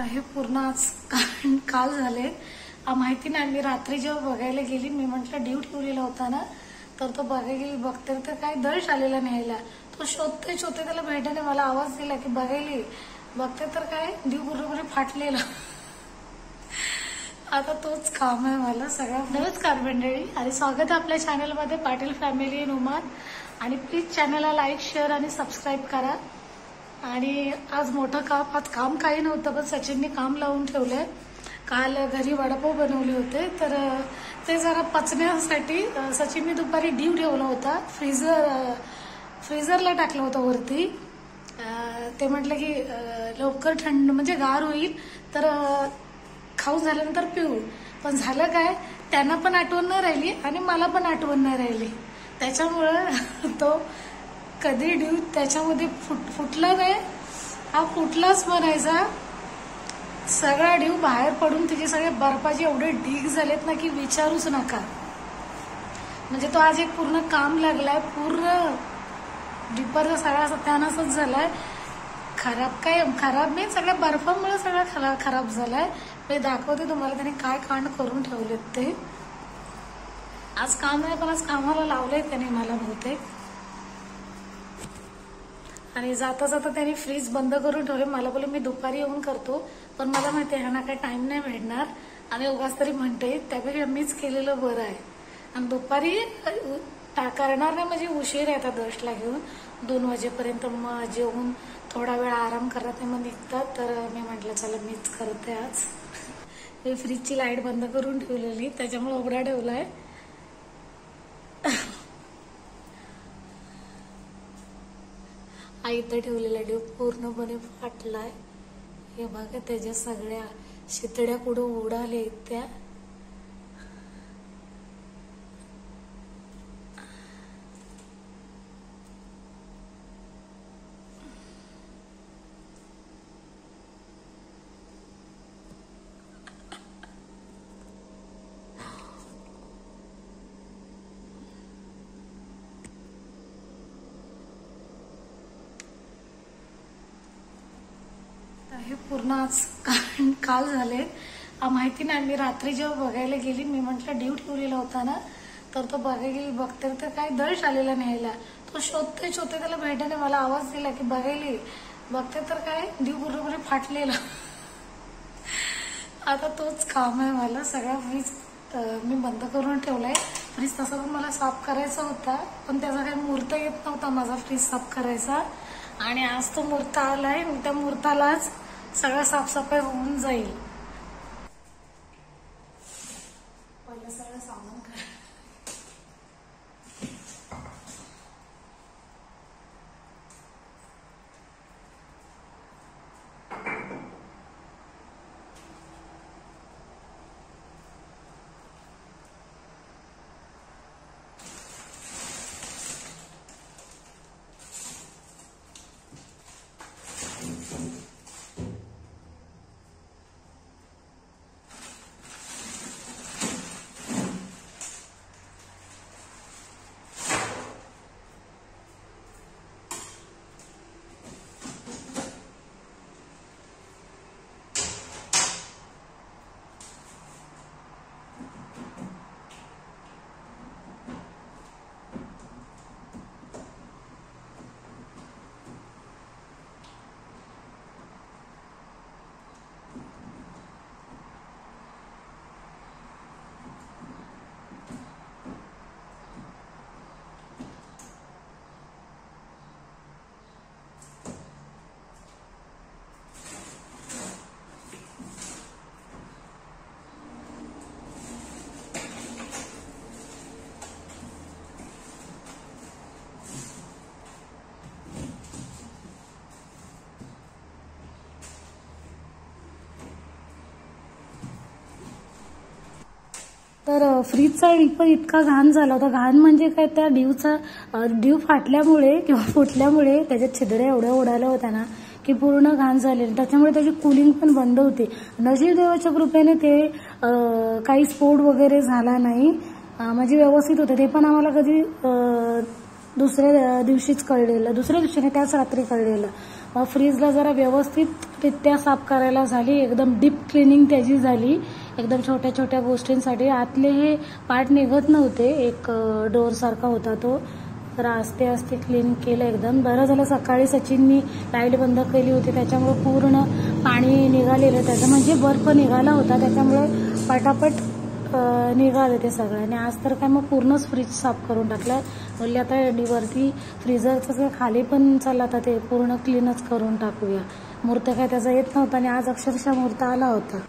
हे पूर्ण आज काल झाले माहिती नाही। मी रात्री जेव्हा बघायला गेली, मी म्हटलं ड्यू ठेवलेला होता ना, तर तो बघायला गेली, बघते तर काय दर्श आलेला न्यायला। तो शोधते त्याला भेटाने मला आवाज दिला की बघायली, बघते तर काय ड्यू पूर्णपणे फाटलेला। आता तोच काम आहे मला सगळं। नमस्कार मंडळी आणि स्वागत आहे आपल्या चॅनलमध्ये पाटील फॅमिली इन ओमान। आणि प्लीज चॅनलला लाईक शेअर आणि सबस्क्राईब करा। आणि आज मोठं काम, आज काम काही नव्हतं, पण सचिनने काम लावून ठेवलंय। काल घरी वडापाव बनवले होते, तर ते जरा पचण्यासाठी सचिनने दुपारी ड्यू ठेवला होता, फ्रीजरला टाकलं होतं वरती। ते म्हटलं की लवकर थंड म्हणजे गार होईल तर खाऊ झाल्यानंतर पिऊ। पण झालं काय, त्यांना पण आठवण नाही राहिली आणि मला पण आठवण नाही राहिली। त्याच्यामुळे तो कधी ड्यू त्याच्यामध्ये फुटला नाही, हा फुटलाच म्हणायचा। सगळा ड्यू बाहेर पडून तिचे सगळे बर्फाचे एवढे ढीग झालेत ना की विचारूच नका। म्हणजे तो आज एक पूर्ण काम लागलाय, पूर्ण डिपरचा सगळा सत्यानाशच झालाय। खराब नाही, सगळ्या बर्फामुळे सगळा खराब झालाय। मी दाखवते तुम्हाला त्याने काय कांड करून ठेवलेत ते। आज काम नाही, पण आज कामाला लावलंय त्याने मला बहुतेक। आणि जाता जाता त्याने फ्रीज बंद करून ठेवले। मला बोलले मी दुपारी येऊन करतो, पण मला माहिती आहे ह्यांना काही टाइम नाही भेटणार आणि उगाच तरी म्हणते, त्यापेक्षा मीच केलेलं बरं आहे। आणि दुपारी करणार नाही म्हणजे उशीर येतात दर्शला घेऊन 2 वाजेपर्यंत, मग जेवून थोडा वेळ आराम करत मग निघतात। तर मी म्हटलं चला मीच करते आज। मी फ्रीजची लाईट बंद करून ठेवलेली, त्याच्यामुळे उघडा ठेवलाय। इथं ठेवलेला ड्यू पूर्णपणे फाटलाय। हे बघा त्याच्या सगळ्या शितड्या पुढे उडाले त्या। हे पूर्ण आज काल झाले माहिती नाही। मी रात्री जेव्हा बघायला गेली, मी म्हटलं ड्यू ठेवलेला होता ना, तर तो बघायला गेली, बघते तर काय दर्श आलेला न्यायला। तो शोधते त्याला भेटाने मला आवाज दिला की बघायली, बघते तर काय ड्यू पूर्णपणे फाटलेला। आता तोच काम आहे मला सगळा। फ्रीज मी बंद करून ठेवलाय। फ्रीज तसा पण मला साफ करायचा होता, पण त्याचा काही मुहूर्त येत नव्हता माझा फ्रीज साफ करायचा। आणि आज तो मुहूर्त आलाय, त्या मुहूर्तालाच सगळं साफसफाई होऊन जाईल। पहिलं सगळं सामान काय तर फ्रीजचा डिपर इतका घाण झाला होता। घाण म्हणजे काय, त्या ड्यू फाटल्यामुळे किंवा फुटल्यामुळे त्याच्या छिद्र्या एवढ्या उडाल्या होत्या ना की पूर्ण घाण झालेली। त्याच्यामुळे त्याची कूलिंग पण बंद होती। नशीब देवाच्या कृपेने ते काही स्फोट वगैरे झाला नाही, म्हणजे व्यवस्थित होते। ते पण आम्हाला कधी दुसऱ्या दिवशीच कळलेलं, दुसऱ्या दिवशीने त्याच रात्री कळलेलं। फ्रीजला जरा व्यवस्थित व्यवस्थितरित्या साफ करायला झाली. एकदम डीप क्लिनिंग त्याची झाली. एकदम छोट्या छोट्या गोष्टींसाठी आतले हे पार्ट निघत नव्हते. एक डोर सारखा होता तो, तर आस्ते आस्ते क्लीन केलं एकदम. बरं झालं सकाळी सचिननी लाईट बंद केली होती, त्याच्यामुळे पूर्ण पाणी निघालेलं त्याचं, म्हणजे बर्फ निघाला होता, त्याच्यामुळे पटापट निघाले ते सगळं. आणि आज तर काय मग पूर्णच फ्रीज साफ करून टाकलं. बोलले आता वरती फ्रीजरचं खाली पण चला आता ते पूर्ण क्लीनच करून टाकूया. मूर्त काय त्याचा येत नव्हता आणि आज अक्षरशः मूर्त आला होता.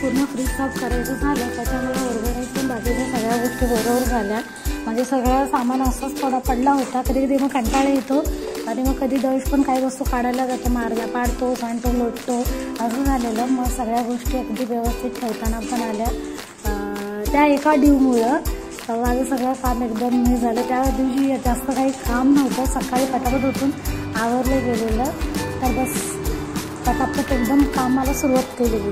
पूर्ण फ्रीज साफ करायचं झालं, त्याच्यामुळे ऑर्गनाईज बाकीच्या सगळ्या गोष्टी बरोबर झाल्या. म्हणजे सगळं सामान असंच थोडा पडला होता. कधी कधी मग कंटाळा येतो आणि मग कधी दळश पण काही वस्तू काढायला जातो, मारल्या पाडतो, सांडतो, लोटतो, असं झालेलं. मग सगळ्या गोष्टी अगदी व्यवस्थित ठेवताना पण आल्या. त्या एका ड्यूमुळं माझं सगळं काम एकदम हे झालं. त्या दिवशी जास्त काही काम नव्हतं, सकाळी पटापट उठून आवरलं गेलेलं, तर बस पटापट एकदम कामाला सुरुवात केलेली.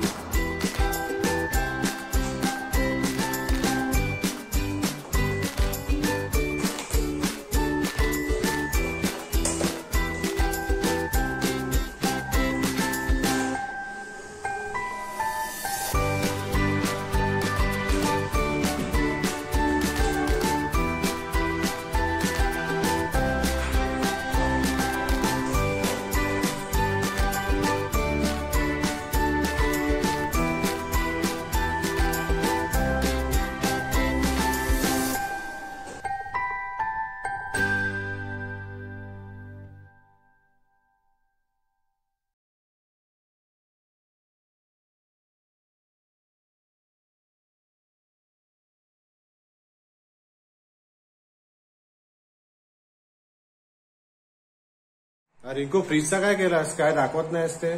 रिंकू फ्रीजचा काय केलास? काय दाखवत नाहीस ते?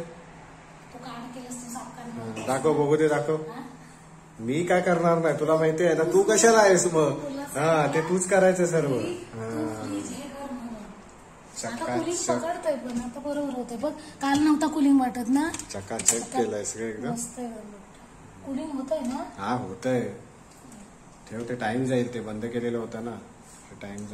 दाखव बघू दे, दाखव. मी काय करणार नाही, तुला माहिती आहे ना. तू कशाला आहेस मग? हा, ते तूच करायचं सर्व. पकडतोय पण आता बरोबर होतंय बघ. काल नव्हता कुलिंग वाटत ना, चकाचक केलंय सगळं एकदम. कुलिंग होतंय ना. हा होतंय. ठेव, ते टाइम जाईल. ते बंद केलेलं होतं ना, टाइम जाईल.